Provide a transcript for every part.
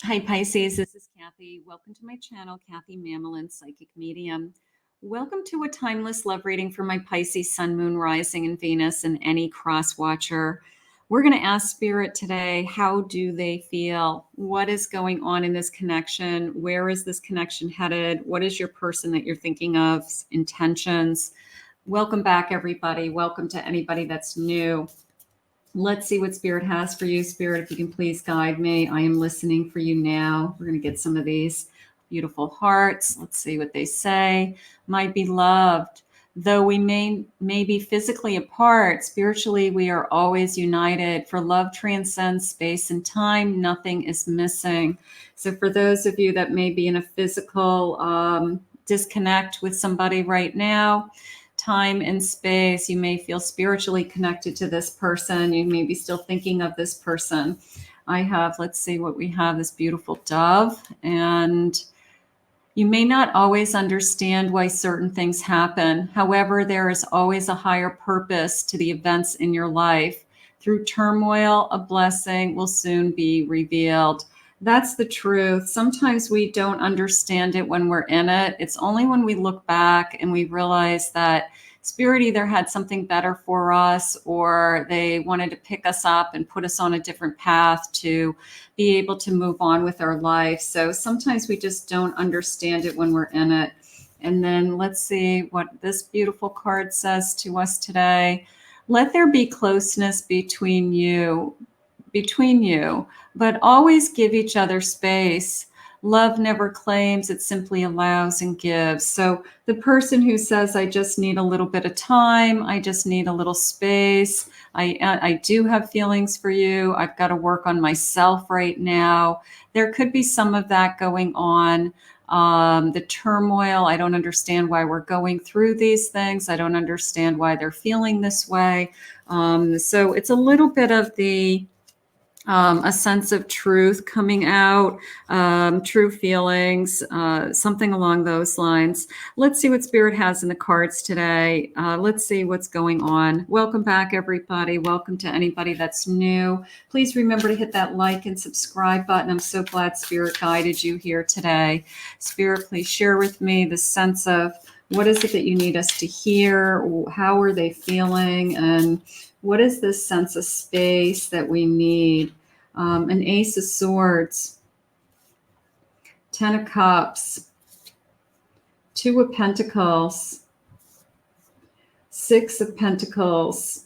Hi, Pisces. This is Kathy. Welcome to my channel, Kathy Mamelin, Psychic Medium. Welcome to a timeless love reading for my Pisces Sun, Moon, Rising, and Venus, and any cross watcher. We're going to ask Spirit today, how do they feel? What is going on in this connection? Where is this connection headed? What is your person that you're thinking of? Intentions? Welcome back, everybody. Welcome to anybody that's new. Let's see what Spirit has for you. Spirit, if you can please guide me. I am listening for you now. We're going to get some of these beautiful hearts. Let's see what they say. My beloved, though we may be physically apart, spiritually we are always united. For love transcends space and time. Nothing is missing. So for those of you that may be in a physical disconnect with somebody right now, time and space, you may feel spiritually connected to this person. You may be still thinking of this person. I have, let's see what we have, this beautiful dove. And you may not always understand why certain things happen. However, there is always a higher purpose to the events in your life. Through turmoil, a blessing will soon be revealed. That's the truth. Sometimes we don't understand it when we're in it. It's only when we look back and we realize that Spirit either had something better for us or they wanted to pick us up and put us on a different path to be able to move on with our life. So sometimes we just don't understand it when we're in it. And then let's see what this beautiful card says to us today. Let there be closeness between you, but always give each other space. Love never claims, it simply allows and gives. So the person who says, I just need a little bit of time, I just need a little space, I do have feelings for you, I've got to work on myself right now. There could be some of that going on. The turmoil, I don't understand why we're going through these things. I don't understand why they're feeling this way. So it's a little bit of a sense of truth coming out, true feelings, something along those lines. Let's see what Spirit has in the cards today. Let's see what's going on. Welcome back, everybody. Welcome to anybody that's new. Please remember to hit that like and subscribe button. I'm so glad Spirit guided you here today. Spirit, please share with me the sense of what is it that you need us to hear? How are they feeling? And what is this sense of space that we need? An Ace of Swords, 10 of Cups, 2 of Pentacles, 6 of Pentacles,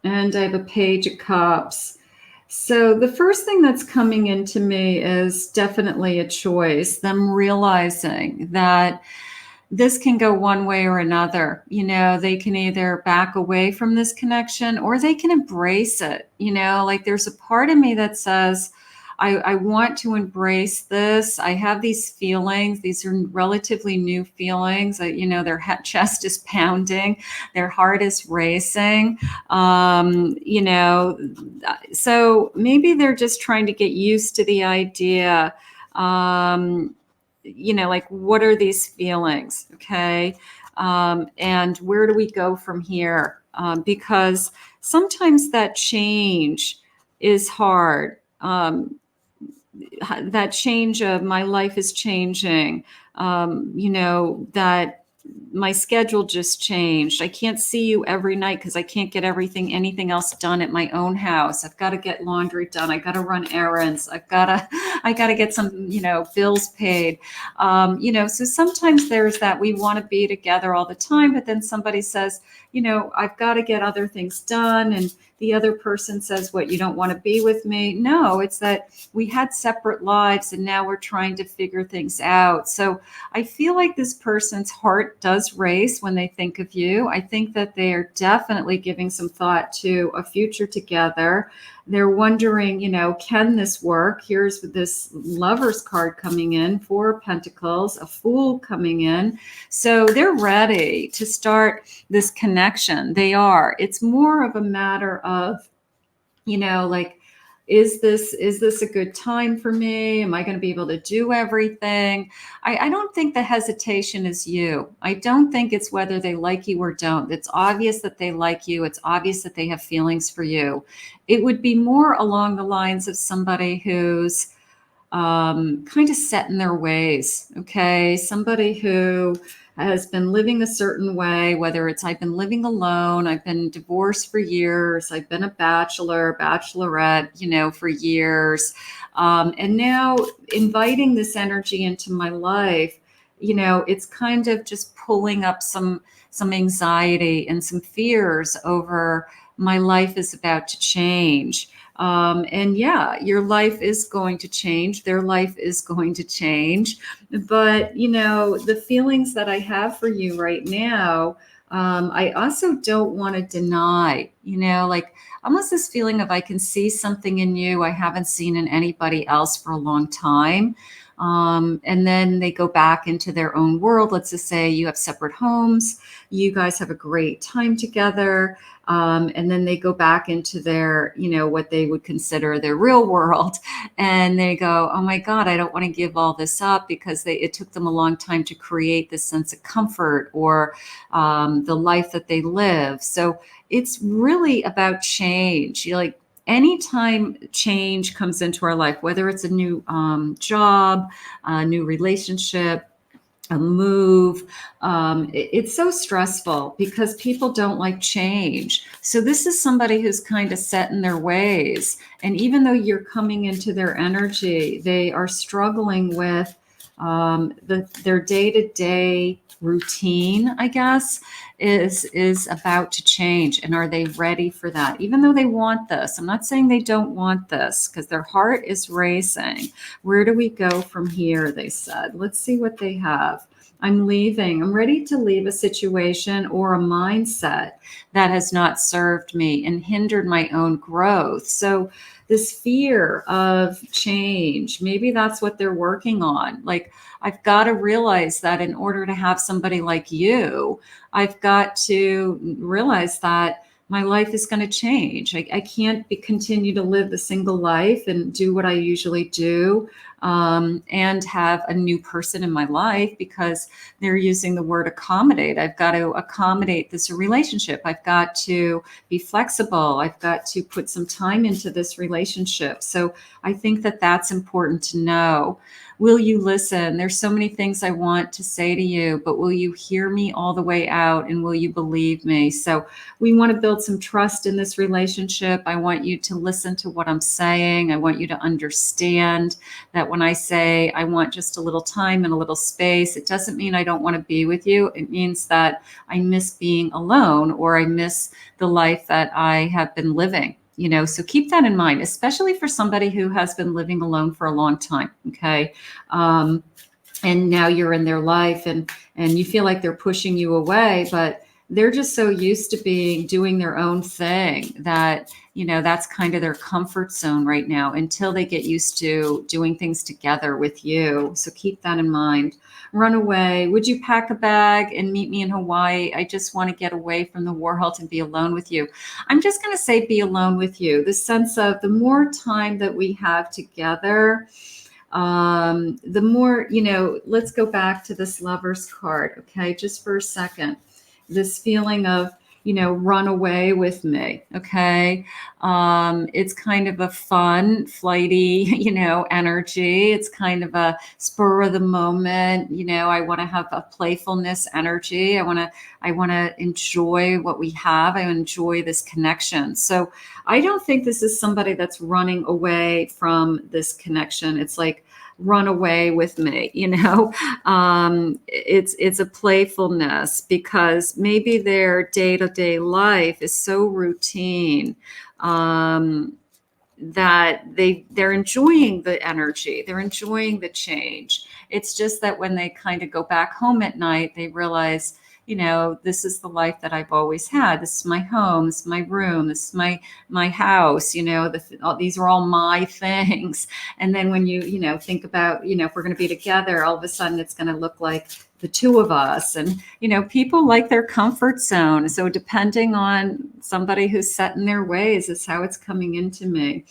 and I have a Page of Cups. So the first thing that's coming into me is definitely a choice, them realizing that this can go one way or another. You know, they can either back away from this connection or they can embrace it. You know, like there's a part of me that says, I want to embrace this. I have these feelings. These are relatively new feelings. You know, their chest is pounding, their heart is racing. You know, so maybe they're just trying to get used to the idea. You know, like, what are these feelings? Okay. And where do we go from here? Because sometimes that change is hard. That change of my life is changing, you know, that my schedule just changed. I can't see you every night because I can't get anything else done at my own house. I've got to get laundry done. I got to run errands. I got to get some, you know, bills paid. You know, so sometimes there's that we want to be together all the time, but then somebody says, you know, I've got to get other things done. And the other person says, what, you don't want to be with me? No, it's that we had separate lives and now we're trying to figure things out. So I feel like this person's heart does race when they think of you. I think that they are definitely giving some thought to a future together. They're wondering, you know, can this work? Here's this Lover's card coming in, 4 of Pentacles, a Fool coming in. So they're ready to start this connection. They are. It's more of a matter of, you know, like, is this a good time for me? Am I going to be able to do everything? I don't think the hesitation is you. I don't think it's whether they like you or don't. It's obvious that they like you. It's obvious that they have feelings for you. It would be more along the lines of somebody who's kind of set in their ways. Okay. Somebody who has been living a certain way, whether it's I've been living alone, I've been divorced for years, I've been a bachelor, bachelorette, for years. And now inviting this energy into my life, it's kind of just pulling up some anxiety and some fears over my life is about to change. And yeah, your life is going to change. Their life is going to change. But, the feelings that I have for you right now, I also don't want to deny, like almost this feeling of I can see something in you I haven't seen in anybody else for a long time. And then they go back into their own world. Let's just say you have separate homes, you guys have a great time together. And then they go back into their, what they would consider their real world. And they go, oh my God, I don't want to give all this up because it took them a long time to create this sense of comfort or the life that they live. So it's really about change. Like anytime change comes into our life, whether it's a new job, a new relationship, a move. It's so stressful because people don't like change. So this is somebody who's kind of set in their ways. And even though you're coming into their energy, they are struggling with their day-to-day routine, I guess, is about to change. And are they ready for that? Even though they want this, I'm not saying they don't want this because their heart is racing. Where do we go from here? They said. Let's see what they have. I'm leaving. I'm ready to leave a situation or a mindset that has not served me and hindered my own growth. So, this fear of change, maybe that's what they're working on. Like, I've got to realize that in order to have somebody like you, I've got to realize that my life is going to change. I can't continue to live the single life and do what I usually do and have a new person in my life because they're using the word accommodate. I've got to accommodate this relationship. I've got to be flexible. I've got to put some time into this relationship. So I think that that's important to know. Will you listen? There's so many things I want to say to you, but will you hear me all the way out and will you believe me? So we want to build some trust in this relationship. I want you to listen to what I'm saying. I want you to understand that when I say I want just a little time and a little space, it doesn't mean I don't want to be with you. It means that I miss being alone or I miss the life that I have been living. So keep that in mind, especially for somebody who has been living alone for a long time. Okay. And now you're in their life and you feel like they're pushing you away, but they're just so used to doing their own thing that, that's kind of their comfort zone right now until they get used to doing things together with you. So keep that in mind. Run away. Would you pack a bag and meet me in Hawaii? I just want to get away from the Warhol and be alone with you. I'm just going to say be alone with you. The sense of the more time that we have together, the more, let's go back to this Lover's card. Okay. Just for a second, this feeling of, run away with me. Okay. It's kind of a fun, flighty, energy. It's kind of a spur of the moment. I want to have a playfulness energy. I want to enjoy what we have. I enjoy this connection. So I don't think this is somebody that's running away from this connection. It's like, run away with me, it's a playfulness because maybe their day-to-day life is so routine that they're enjoying the energy, they're enjoying the change. It's just that when they kind of go back home at night, they realize, this is the life that I've always had. This is my home. This is my room. This is my house. These are all my things. And then when you think about, if we're going to be together, all of a sudden it's going to look like the two of us. And, people like their comfort zone. So depending on somebody who's set in their ways is how it's coming into me.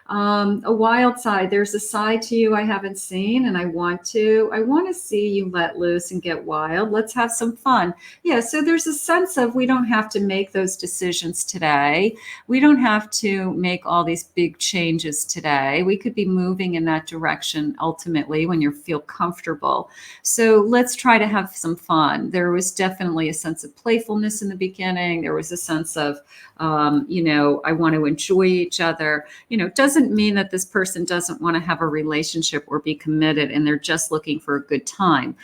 A wild side. There's a side to you I haven't seen, and I want to see you let loose and get wild. Let's have some fun. Yeah. So there's a sense of we don't have to make those decisions today. We don't have to make all these big changes today. We could be moving in that direction ultimately when you feel comfortable. So let's try to have some fun. There was definitely a sense of playfulness in the beginning. There was a sense of, I want to enjoy each other. It doesn't mean that this person doesn't want to have a relationship or be committed and they're just looking for a good time.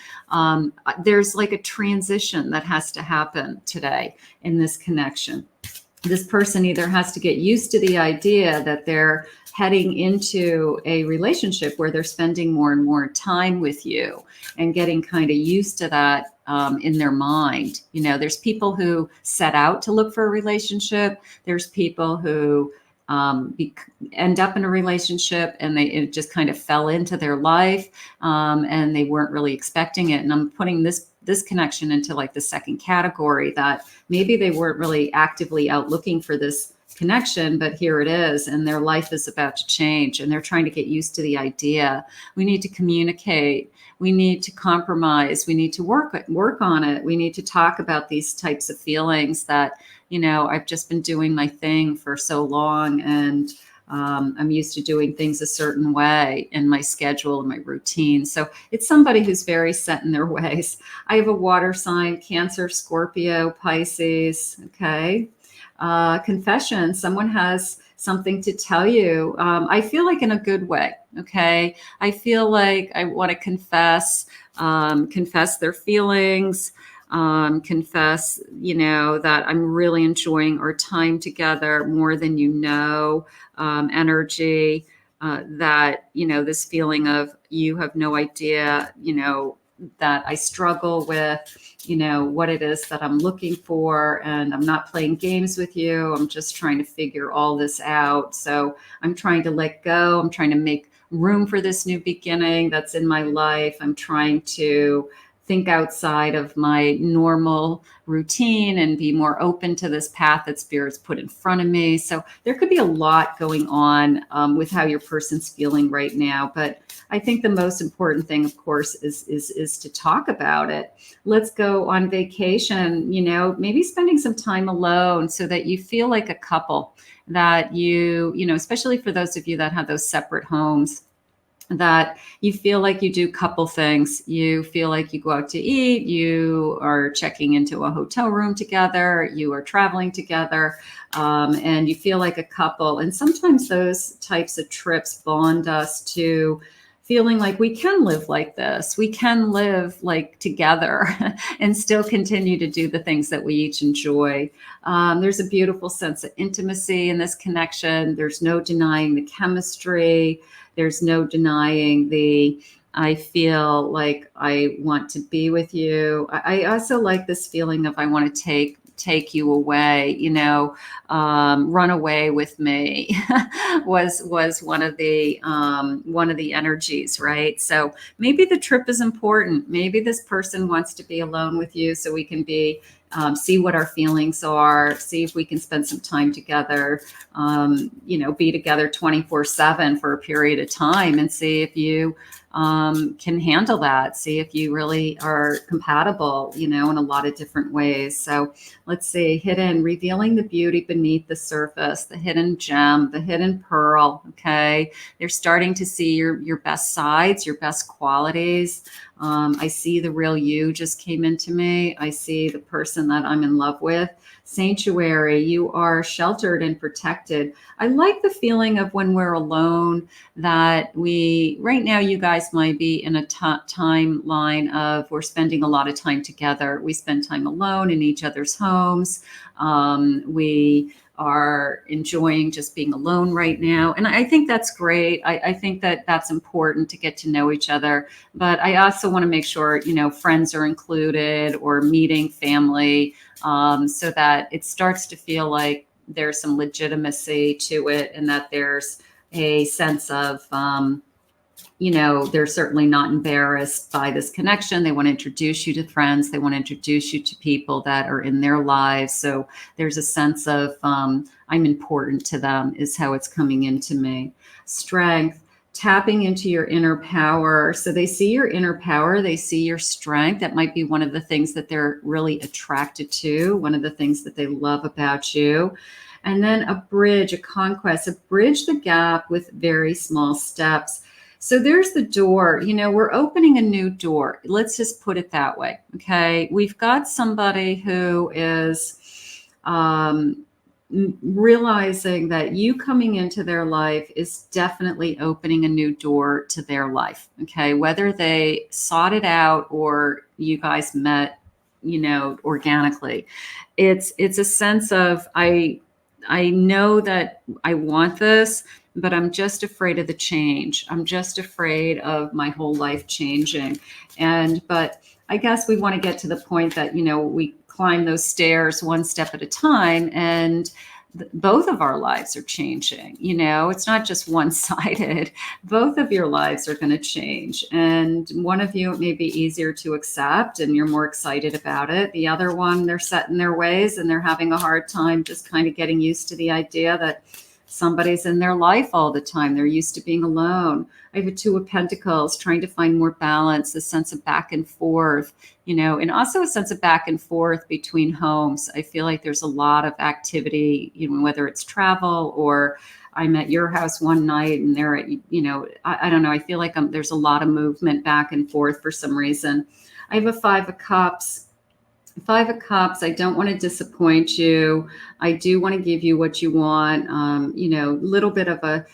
There's like a transition that has to happen today in this connection. This person either has to get used to the idea that they're heading into a relationship where they're spending more and more time with you and getting kind of used to that in their mind. There's people who set out to look for a relationship. There's people who end up in a relationship and it just kind of fell into their life and they weren't really expecting it. And I'm putting this connection into like the second category, that maybe they weren't really actively out looking for this connection, but here it is, and their life is about to change and they're trying to get used to the idea. We need to communicate. We need to compromise. We need to work on it. We need to talk about these types of feelings that, I've just been doing my thing for so long, and I'm used to doing things a certain way in my schedule and my routine. So it's somebody who's very set in their ways. I have a water sign: Cancer, Scorpio, Pisces. Okay. Confession. Someone has something to tell you. I feel like in a good way. Okay. I feel like I want to confess their feelings. Confess, that I'm really enjoying our time together more than energy, that, this feeling of you have no idea, that I struggle with, what it is that I'm looking for. And I'm not playing games with you. I'm just trying to figure all this out. So I'm trying to let go. I'm trying to make room for this new beginning that's in my life. I'm trying to think outside of my normal routine and be more open to this path that Spirit's put in front of me. So there could be a lot going on with how your person's feeling right now. But I think the most important thing, of course, is to talk about it. Let's go on vacation, maybe spending some time alone so that you feel like a couple, that especially for those of you that have those separate homes, that you feel like you do couple things. You feel like you go out to eat, you are checking into a hotel room together, you are traveling together, and you feel like a couple. And sometimes those types of trips bond us to feeling like we can live like this. We can live like together and still continue to do the things that we each enjoy. There's a beautiful sense of intimacy in this connection. There's no denying the chemistry. There's no denying I feel like I want to be with you. I also like this feeling of I want to take you away, run away with me was one of the energies, right? So maybe the trip is important. Maybe this person wants to be alone with you so we can see what our feelings are, see if we can spend some time together, be together 24/7 for a period of time, and see if you can handle that. See if you really are compatible, in a lot of different ways. So let's see, revealing the beauty beneath the surface, the hidden gem, the hidden pearl. Okay. They're starting to see your best sides, your best qualities. I see the real you just came into me. I see the person that I'm in love with. Sanctuary, you are sheltered and protected. I like the feeling of when we're alone that right now, you guys might be in a timeline of we're spending a lot of time together. We spend time alone in each other's homes. We are enjoying just being alone right now. And I think that's great. I think that that's important to get to know each other. But I also want to make sure, friends are included or meeting family, so that it starts to feel like there's some legitimacy to it and that there's a sense of they're certainly not embarrassed by this connection. They want to introduce you to friends. They want to introduce you to people that are in their lives. So there's a sense of I'm important to them is how it's coming into me. Strength, tapping into your inner power. So they see your inner power. They see your strength. That might be one of the things that they're really attracted to, one of the things that they love about you. And then a bridge, a conquest, a bridge the gap with very small steps. So there's the door. We're opening a new door. Let's just put it that way. Okay. We've got somebody who is realizing that you coming into their life is definitely opening a new door to their life. Okay. Whether they sought it out or you guys met, organically, it's a sense of, I know that I want this, but I'm just afraid of the change. I'm just afraid of my whole life changing. But I guess we want to get to the point that, we climb those stairs one step at a time, and both of our lives are changing. It's not just one-sided. Both of your lives are going to change. And one of you, it may be easier to accept and you're more excited about it. The other one, they're set in their ways and they're having a hard time just kind of getting used to the idea that somebody's in their life all the time. They're used to being alone. I have a Two of Pentacles, trying to find more balance, a sense of back and forth, and also a sense of back and forth between homes. I feel like there's a lot of activity, whether it's travel or I'm at your house one night and they're at, I don't know. I feel like there's a lot of movement back and forth for some reason. I have a Five of Cups. Five of Cups, I don't want to disappoint you. I do want to give you what you want. Little bit of a,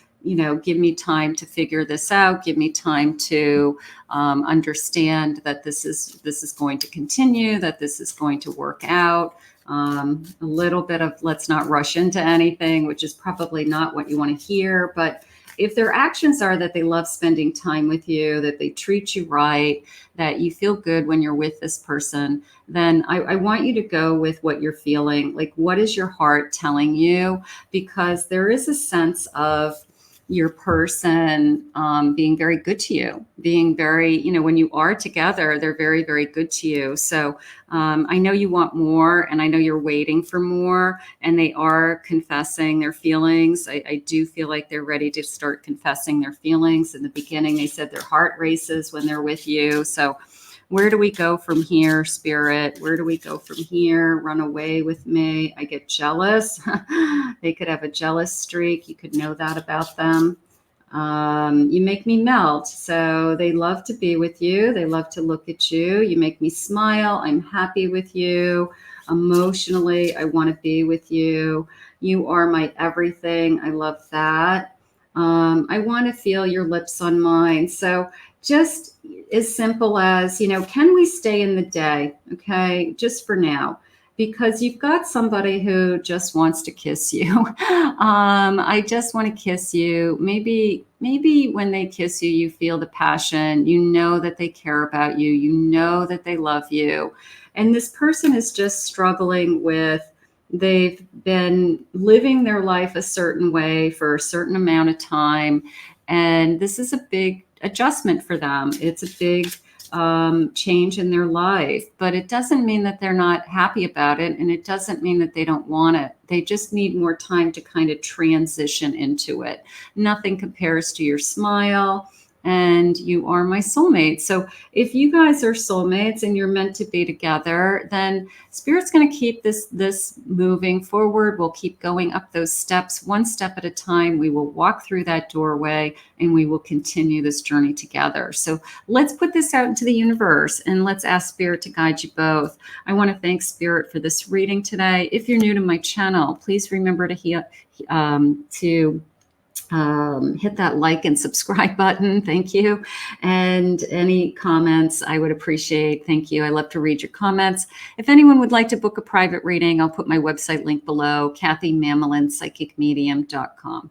give me time to figure this out. Give me time to understand that this is going to continue, that this is going to work out. A little bit of let's not rush into anything, which is probably not what you want to hear. But if their actions are that they love spending time with you, that they treat you right, that you feel good when you're with this person, then I want you to go with what you're feeling. Like, what is your heart telling you? Because there is a sense of your person being very good to you, being very, when you are together, they're very, very good to you. So I know you want more, and I know you're waiting for more, and they are confessing their feelings. I do feel like they're ready to start confessing their feelings. In the beginning, they said their heart races when they're with you. So where do we go from here, Spirit? Where do we go from here? Run away with me. I get jealous. They could have a jealous streak. You could know that about them. You make me melt. So they love to be with you. They love to look at you. You make me smile. I'm happy with you. Emotionally, I want to be with you. You are my everything. I love that. I want to feel your lips on mine. So just as simple as, can we stay in the day? Okay. Just for now, because you've got somebody who just wants to kiss you. I just want to kiss you. Maybe when they kiss you, you feel the passion, that they care about you, that they love you. And this person is just struggling with, they've been living their life a certain way for a certain amount of time. And this is a big adjustment for them. It's a big change in their life, but it doesn't mean that they're not happy about it. And it doesn't mean that they don't want it. They just need more time to kind of transition into it. Nothing compares to your smile. And you are my soulmate. So if you guys are soulmates and you're meant to be together, then Spirit's going to keep this moving forward. We'll keep going up those steps, one step at a time. We will walk through that doorway and we will continue this journey together. So let's put this out into the universe and let's ask Spirit to guide you both. I want to thank Spirit for this reading today. If you're new to my channel, please remember to hit that like and subscribe button. Thank you. And any comments I would appreciate. Thank you. I love to read your comments. If anyone would like to book a private reading, I'll put my website link below, KathyMammelin, psychicmedium.com.